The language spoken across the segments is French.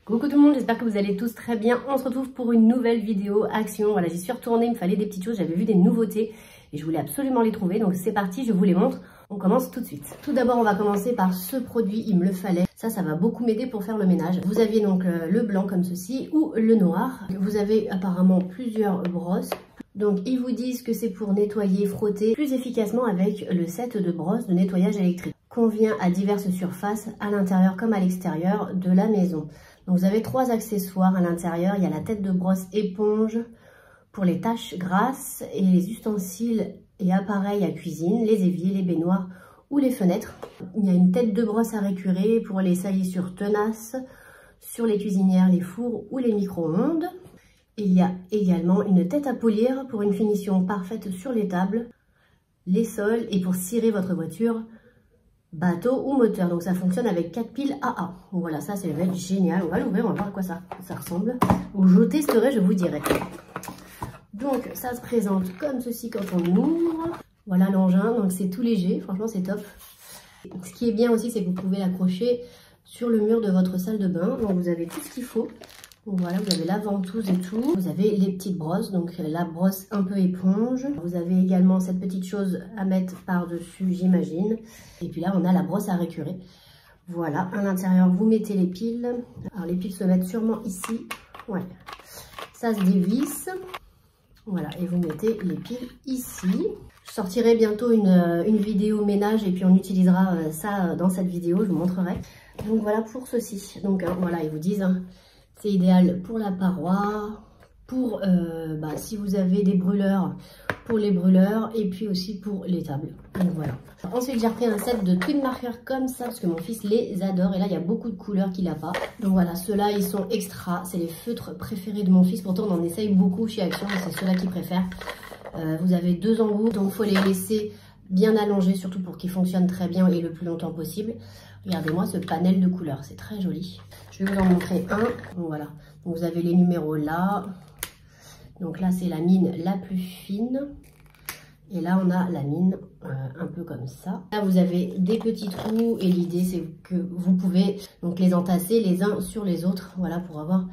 Coucou tout le monde, j'espère que vous allez tous très bien. On se retrouve pour une nouvelle vidéo action. Voilà, j'y suis retournée, il me fallait des petites choses, j'avais vu des nouveautés et je voulais absolument les trouver. Donc c'est parti, je vous les montre. On commence tout de suite. Tout d'abord, on va commencer par ce produit, il me le fallait. Ça va beaucoup m'aider pour faire le ménage. Vous aviez donc le blanc comme ceci ou le noir. Vous avez apparemment plusieurs brosses. Donc ils vous disent que c'est pour nettoyer, frotter plus efficacement avec le set de brosses de nettoyage électrique. Convient à diverses surfaces, à l'intérieur comme à l'extérieur de la maison. Donc vous avez 3 accessoires à l'intérieur. Il y a la tête de brosse éponge pour les tâches grasses et les ustensiles et appareils à cuisine, les éviers, les baignoires ou les fenêtres. Il y a une tête de brosse à récurer pour les salissures tenaces sur les cuisinières, les fours ou les micro-ondes. Il y a également une tête à polir pour une finition parfaite sur les tables, les sols et pour cirer votre voiture, bateau ou moteur. Donc ça fonctionne avec 4 piles AA. Donc voilà, ça c'est le génial. On va l'ouvrir, on va voir à quoi ça ressemble. Ou je testerai, je vous dirai. Donc ça se présente comme ceci quand on ouvre. Voilà l'engin, donc c'est tout léger, franchement c'est top. Ce qui est bien aussi, c'est que vous pouvez l'accrocher sur le mur de votre salle de bain. Donc vous avez tout ce qu'il faut. Donc voilà, vous avez la ventouse et tout. Vous avez les petites brosses, donc la brosse un peu éponge. Vous avez également cette petite chose à mettre par-dessus, j'imagine. Et puis là, on a la brosse à récurer. Voilà, à l'intérieur, vous mettez les piles. Alors les piles se mettent sûrement ici. Ouais, ça se dévisse. Voilà, et vous mettez les piles ici. Je sortirai bientôt une vidéo ménage et puis on utilisera ça dans cette vidéo, je vous montrerai. Donc voilà pour ceci. Donc voilà, ils vous disent... Hein, c'est idéal pour la paroi, pour si vous avez des brûleurs, pour les brûleurs et puis aussi pour les tables. Donc voilà. Ensuite, j'ai repris un set de twin markers comme ça parce que mon fils les adore. Et là, il y a beaucoup de couleurs qu'il n'a pas. Donc voilà, ceux-là, ils sont extra. C'est les feutres préférés de mon fils. Pourtant, on en essaye beaucoup chez Action, mais c'est ceux-là qu'il préfère. Vous avez 2 embouts, donc il faut les laisser bien allongés, surtout pour qu'ils fonctionnent très bien et le plus longtemps possible. Regardez-moi ce panel de couleurs, c'est très joli. Je vais vous en montrer un. Donc voilà, donc vous avez les numéros là. Donc là, c'est la mine la plus fine. Et là, on a la mine un peu comme ça. Là, vous avez des petits trous et l'idée, c'est que vous pouvez donc les entasser les uns sur les autres. Voilà, pour avoir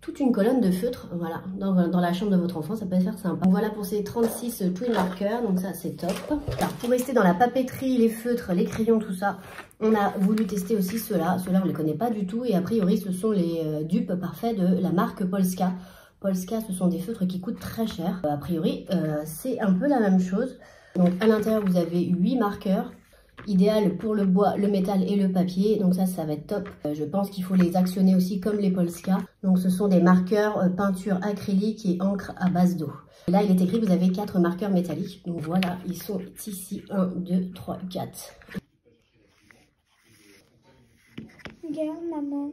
toute une colonne de feutre, voilà, dans la chambre de votre enfant, ça peut faire sympa. Donc voilà pour ces 36 twin markers, donc ça c'est top. Alors pour rester dans la papeterie, les feutres, les crayons, tout ça, on a voulu tester aussi ceux-là. Ceux-là on ne les connaît pas du tout et a priori ce sont les dupes parfaits de la marque Polska. Polska, ce sont des feutres qui coûtent très cher. A priori c'est un peu la même chose. Donc à l'intérieur vous avez 8 marqueurs. Idéal pour le bois, le métal et le papier. Donc ça va être top. Je pense qu'il faut les actionner aussi comme les Polska. Donc ce sont des marqueurs peinture acrylique et encre à base d'eau. Là, il est écrit que vous avez 4 marqueurs métalliques. Donc voilà, ils sont ici. 1, 2, 3, 4. Regarde, maman.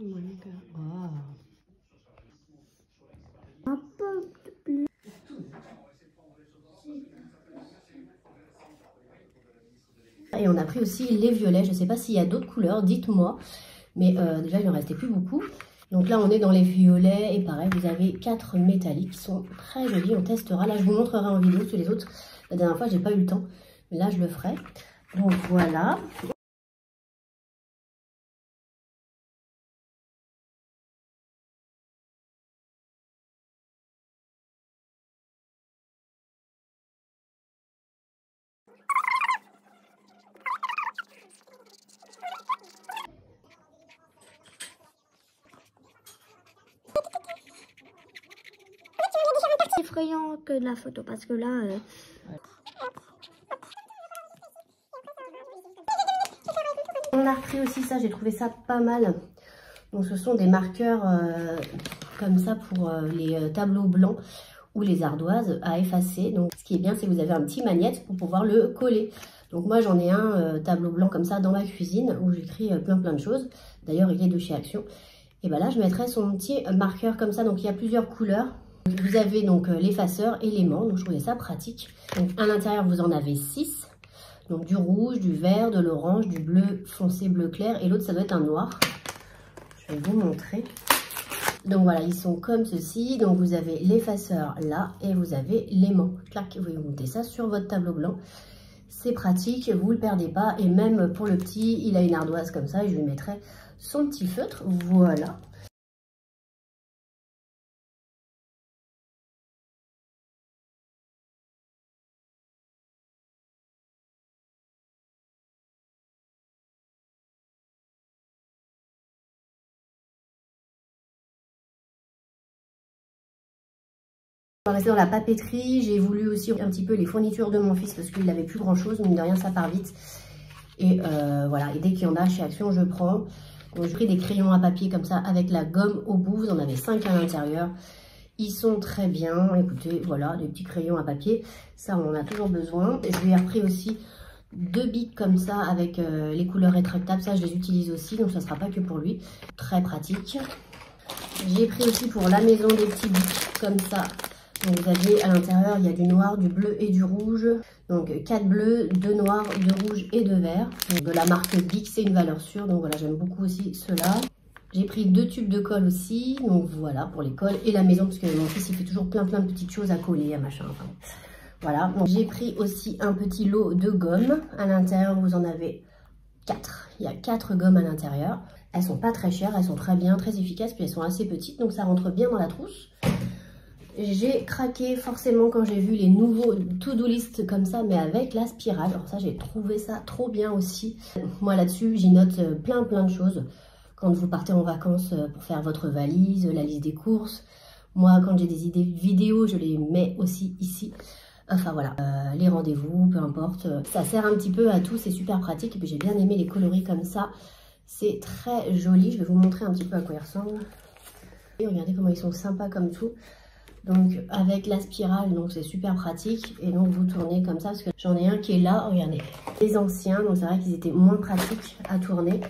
Wow. Un peu plus. Et on a pris aussi les violets. Je ne sais pas s'il y a d'autres couleurs, dites-moi. Mais déjà, il n'en restait plus beaucoup. Donc là, on est dans les violets. Et pareil, vous avez 4 métalliques qui sont très jolis. On testera. Là, je vous montrerai en vidéo sur les autres. La dernière fois, j'ai pas eu le temps. Mais là, je le ferai. Donc voilà. Effrayant que de la photo parce que là On a repris aussi ça, j'ai trouvé ça pas mal. Donc ce sont des marqueurs comme ça pour les tableaux blancs ou les ardoises à effacer. Donc ce qui est bien, c'est que vous avez un petit magnète pour pouvoir le coller. Donc moi j'en ai un tableau blanc comme ça dans ma cuisine où j'écris plein de choses. D'ailleurs il est de chez Action. Et ben là je mettrai son petit marqueur comme ça. Donc il y a plusieurs couleurs. Vous avez donc l'effaceur et l'aimant, donc je trouvais ça pratique. Donc à l'intérieur vous en avez 6. Donc du rouge, du vert, de l'orange, du bleu foncé, bleu clair et l'autre ça doit être un noir. Je vais vous montrer. Donc voilà, ils sont comme ceci. Donc vous avez l'effaceur là et vous avez l'aimant. Clac, vous montez ça sur votre tableau blanc. C'est pratique, vous ne le perdez pas. Et même pour le petit, il a une ardoise comme ça et je lui mettrai son petit feutre, voilà. On va rester dans la papeterie, j'ai voulu aussi un petit peu les fournitures de mon fils parce qu'il n'avait plus grand chose, mine de rien ça part vite. Et voilà, et dès qu'il y en a chez Action, je prends. Donc j'ai pris des crayons à papier comme ça avec la gomme au bout, vous en avez 5 à l'intérieur. Ils sont très bien, écoutez, voilà, des petits crayons à papier, ça on en a toujours besoin. Je lui ai repris aussi 2 bics comme ça avec les couleurs rétractables, ça je les utilise aussi, donc ça ne sera pas que pour lui. Très pratique. J'ai pris aussi pour la maison des petits bics comme ça. Donc vous avez à l'intérieur, il y a du noir, du bleu et du rouge. Donc 4 bleus, 2 noirs, 2 rouges et 2 verts. Donc, de la marque Bic, c'est une valeur sûre. Donc voilà, j'aime beaucoup aussi ceux-là. J'ai pris 2 tubes de colle aussi. Donc voilà, pour les colles et la maison. Parce que mon fils, il fait toujours plein de petites choses à coller, à machin. Enfin, voilà. J'ai pris aussi un petit lot de gomme. À l'intérieur, vous en avez 4. Il y a 4 gommes à l'intérieur. Elles sont pas très chères, elles sont très bien, très efficaces. Puis elles sont assez petites, donc ça rentre bien dans la trousse. J'ai craqué forcément quand j'ai vu les nouveaux to-do list comme ça, mais avec la spirale. Alors ça, j'ai trouvé ça trop bien aussi. Moi là-dessus, j'y note plein de choses. Quand vous partez en vacances pour faire votre valise, la liste des courses. Moi, quand j'ai des idées vidéo, je les mets aussi ici. Enfin voilà, les rendez-vous, peu importe. Ça sert un petit peu à tout, c'est super pratique. Et puis j'ai bien aimé les coloris comme ça. C'est très joli. Je vais vous montrer un petit peu à quoi ils ressemblent. Et regardez comment ils sont sympas comme tout. Donc avec la spirale, donc c'est super pratique. Et donc vous tournez comme ça, parce que j'en ai un qui est là, regardez. Les anciens, donc c'est vrai qu'ils étaient moins pratiques à tourner.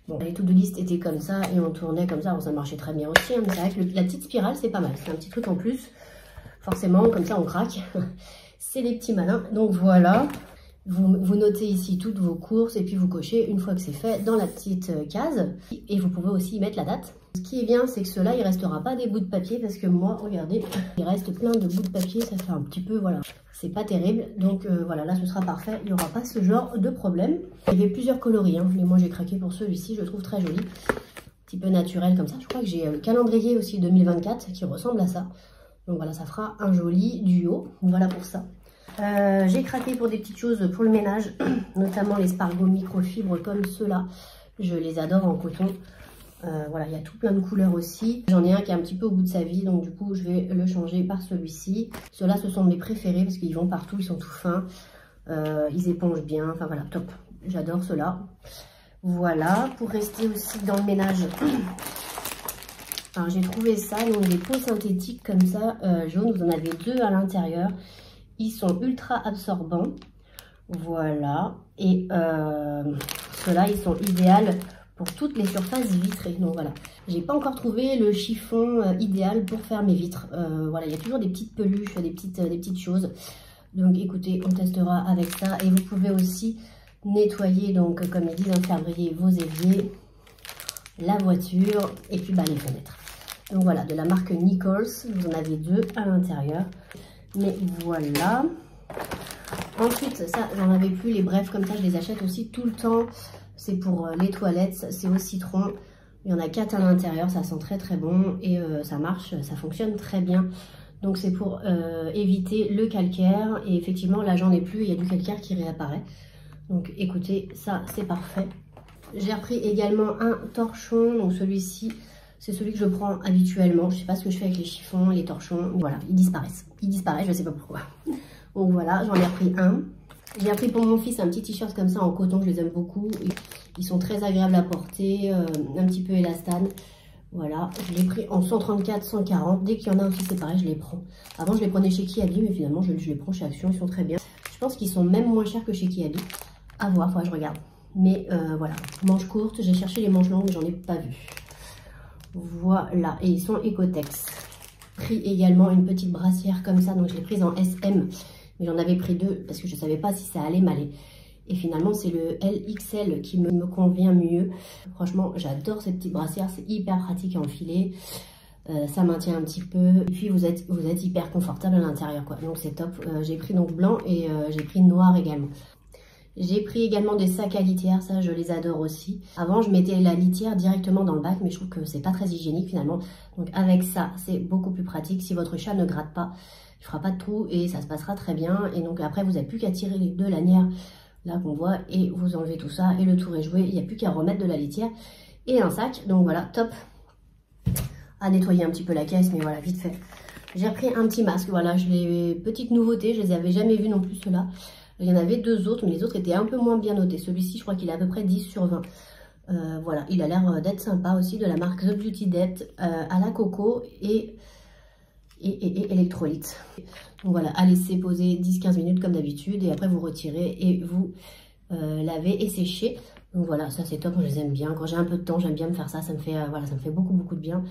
Bon, les to-do list étaient comme ça et on tournait comme ça. Bon, ça marchait très bien aussi, hein, mais c'est vrai que la petite spirale, c'est pas mal. C'est un petit truc en plus. Forcément, comme ça on craque. C'est les petits malins. Donc voilà, vous notez ici toutes vos courses et puis vous cochez une fois que c'est fait dans la petite case. Et vous pouvez aussi y mettre la date. Ce qui est bien, c'est que cela, il ne restera pas des bouts de papier parce que moi, regardez, il reste plein de bouts de papier, ça fait un petit peu, voilà, c'est pas terrible. Donc voilà, là, ce sera parfait, il n'y aura pas ce genre de problème. Il y avait plusieurs coloris, hein, mais moi, j'ai craqué pour celui-ci, je le trouve très joli. Un petit peu naturel comme ça. Je crois que j'ai le calendrier aussi 2024 qui ressemble à ça. Donc voilà, ça fera un joli duo. Voilà pour ça. J'ai craqué pour des petites choses pour le ménage, notamment les Spargo microfibres comme ceux-là. Je les adore en coton. Voilà, il y a tout plein de couleurs aussi. J'en ai un qui est un petit peu au bout de sa vie, donc du coup je vais le changer par celui-ci. Ceux-là, ce sont mes préférés parce qu'ils vont partout, ils sont tout fins, ils épongent bien, enfin voilà, top. J'adore ceux-là. Voilà, pour rester aussi dans le ménage, alors j'ai trouvé ça, donc des peaux synthétiques comme ça, jaunes, vous en avez 2 à l'intérieur. Ils sont ultra absorbants, voilà, et ceux-là, ils sont idéaux pour toutes les surfaces vitrées. Donc voilà, j'ai pas encore trouvé le chiffon idéal pour faire mes vitres. Voilà, il y a toujours des petites peluches, des petites choses. Donc écoutez, on testera avec ça. Et vous pouvez aussi nettoyer, donc comme ils disent, faire briller vos éviers, la voiture et puis les fenêtres. Donc voilà, de la marque Nichols, vous en avez 2 à l'intérieur. Mais voilà. Ensuite, ça, j'en avais plus, les brefs comme ça, je les achète aussi tout le temps. C'est pour les toilettes, c'est au citron. Il y en a 4 à l'intérieur, ça sent très bon et ça marche, ça fonctionne très bien. Donc c'est pour éviter le calcaire et effectivement là j'en ai plus, il y a du calcaire qui réapparaît. Donc écoutez, ça c'est parfait. J'ai repris également un torchon, donc celui-ci c'est celui que je prends habituellement. Je sais pas ce que je fais avec les chiffons, les torchons, voilà, ils disparaissent. Ils disparaissent, je sais pas pourquoi. Donc voilà, j'en ai repris un. J'ai appris pour mon fils un petit t-shirt comme ça en coton, je les aime beaucoup. Ils sont très agréables à porter, un petit peu élastane. Voilà, je l'ai pris en 134, 140. Dès qu'il y en a aussi, c'est pareil, je les prends. Avant, je les prenais chez Kiabi, mais finalement, je les prends chez Action. Ils sont très bien. Je pense qu'ils sont même moins chers que chez Kiabi. À voir, faudra que je regarde. Mais voilà, manches courtes. J'ai cherché les manches longues, mais j'en ai pas vu. Voilà, et ils sont Ecotex. Pris également une petite brassière comme ça, donc je l'ai prise en SM. Mais j'en avais pris 2 parce que je ne savais pas si ça allait m'aller. Et finalement, c'est le LXL qui me convient mieux. Franchement, j'adore cette petite brassière. C'est hyper pratique à enfiler. Ça maintient un petit peu. Et puis, vous êtes hyper confortable à l'intérieur, quoi. Donc, c'est top. J'ai pris donc blanc et j'ai pris noir également. J'ai pris également des sacs à litière, ça je les adore aussi. Avant je mettais la litière directement dans le bac, mais je trouve que c'est pas très hygiénique finalement. Donc avec ça, c'est beaucoup plus pratique. Si votre chat ne gratte pas, il fera pas de trou et ça se passera très bien. Et donc après vous n'avez plus qu'à tirer les deux lanières là qu'on voit et vous enlevez tout ça et le tour est joué. Il n'y a plus qu'à remettre de la litière et un sac. Donc voilà, top. À nettoyer un petit peu la caisse, mais voilà, vite fait. J'ai repris un petit masque, voilà, petite nouveauté, je les avais jamais vus non plus ceux-là. Il y en avait deux autres, mais les autres étaient un peu moins bien notés. Celui-ci, je crois qu'il est à peu près 10 sur 20. Voilà, il a l'air d'être sympa aussi, de la marque The Beauty Depth à la coco et électrolyte. Donc voilà, à laisser poser 10-15 minutes comme d'habitude et après vous retirez et vous lavez et séchez. Donc voilà, ça c'est top, je les aime bien. Quand j'ai un peu de temps, j'aime bien me faire ça, ça me fait, voilà, ça me fait beaucoup de bien.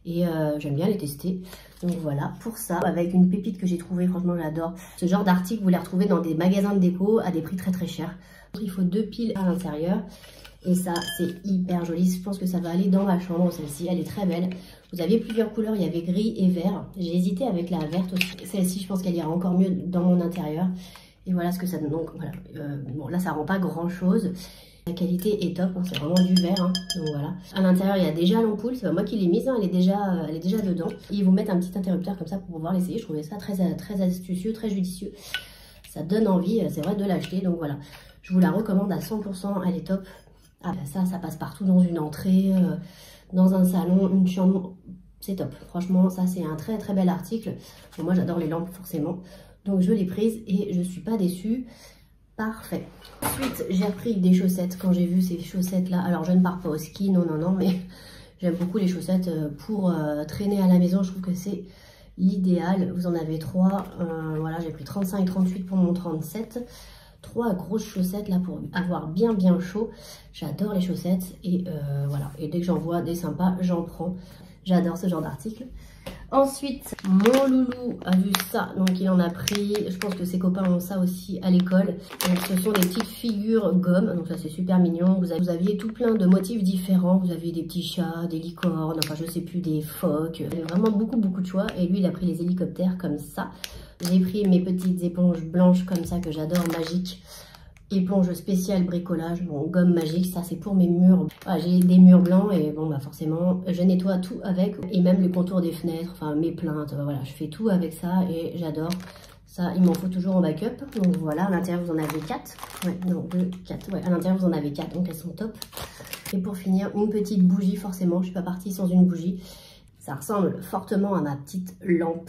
Et j'aime bien les tester. Donc voilà, pour ça, avec une pépite que j'ai trouvée, franchement j'adore. Ce genre d'article, vous les retrouvez dans des magasins de déco à des prix très chers. Il faut 2 piles à l'intérieur. Et ça, c'est hyper joli. Je pense que ça va aller dans ma chambre, celle-ci, elle est très belle. Vous aviez plusieurs couleurs, il y avait gris et vert. J'ai hésité avec la verte aussi. Celle-ci, je pense qu'elle ira encore mieux dans mon intérieur. Et voilà ce que ça donne. Donc voilà, bon là ça rend pas grand-chose. La qualité est top, hein, c'est vraiment du verre, hein, donc voilà. À l'intérieur, il y a déjà l'ampoule, c'est pas moi qui l'ai mise, hein, elle est déjà dedans. Ils vous mettent un petit interrupteur comme ça pour pouvoir l'essayer. Je trouvais ça très astucieux, très judicieux. Ça donne envie, c'est vrai, de l'acheter. Donc voilà, je vous la recommande à 100%, elle est top. Ah, ça passe partout dans une entrée, dans un salon, une chambre, c'est top. Franchement, ça c'est un très bel article. Bon, moi j'adore les lampes forcément, donc je l'ai prise et je suis pas déçue. Parfait. Ensuite, j'ai repris des chaussettes quand j'ai vu ces chaussettes-là. Alors, je ne pars pas au ski, non, mais j'aime beaucoup les chaussettes pour traîner à la maison. Je trouve que c'est l'idéal. Vous en avez 3. Voilà, j'ai pris 35-38 pour mon 37. 3 grosses chaussettes là pour avoir bien chaud. J'adore les chaussettes et voilà. Et dès que j'en vois des sympas, j'en prends. J'adore ce genre d'article. Ensuite, mon loulou a vu ça, donc il en a pris. Je pense que ses copains ont ça aussi à l'école. Donc ce sont des petites figures gomme, donc ça c'est super mignon. Vous aviez tout plein de motifs différents. Vous aviez des petits chats, des licornes, enfin je sais plus, des phoques. Il y avait vraiment beaucoup de choix. Et lui il a pris les hélicoptères comme ça. J'ai pris mes petites éponges blanches comme ça que j'adore, magiques. Éponge spéciale bricolage, bon, gomme magique, ça c'est pour mes murs. Voilà, j'ai des murs blancs et bon bah forcément je nettoie tout avec, et même les contours des fenêtres, enfin mes plaintes, voilà, je fais tout avec ça et j'adore. Ça, il m'en faut toujours en backup. Donc voilà, à l'intérieur vous en avez 4. Ouais, non, 2, 4. Ouais, à l'intérieur vous en avez 4, donc elles sont top. Et pour finir, une petite bougie, forcément, je suis pas partie sans une bougie. Ça ressemble fortement à ma petite lampe.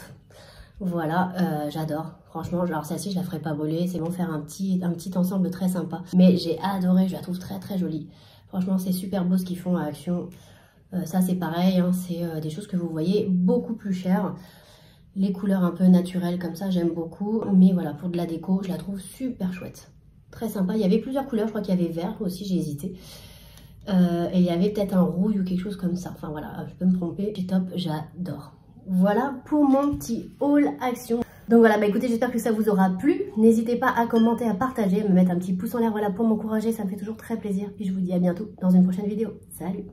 Voilà, j'adore. Franchement, alors celle-ci, je la ferai pas brûler. C'est bon, faire un petit ensemble très sympa. Mais j'ai adoré, je la trouve très jolie. Franchement, c'est super beau ce qu'ils font à Action. Ça, c'est pareil, hein, c'est des choses que vous voyez beaucoup plus chères. Les couleurs un peu naturelles comme ça, j'aime beaucoup. Mais voilà, pour de la déco, je la trouve super chouette. Très sympa. Il y avait plusieurs couleurs, je crois qu'il y avait vert aussi, j'ai hésité. Et il y avait peut-être un rouille ou quelque chose comme ça. Enfin voilà, je peux me tromper. C'est top, j'adore. Voilà pour mon petit haul Action. Donc voilà, bah écoutez, j'espère que ça vous aura plu. N'hésitez pas à commenter, à partager, à me mettre un petit pouce en l'air, voilà, pour m'encourager. Ça me fait toujours très plaisir. Puis je vous dis à bientôt dans une prochaine vidéo. Salut!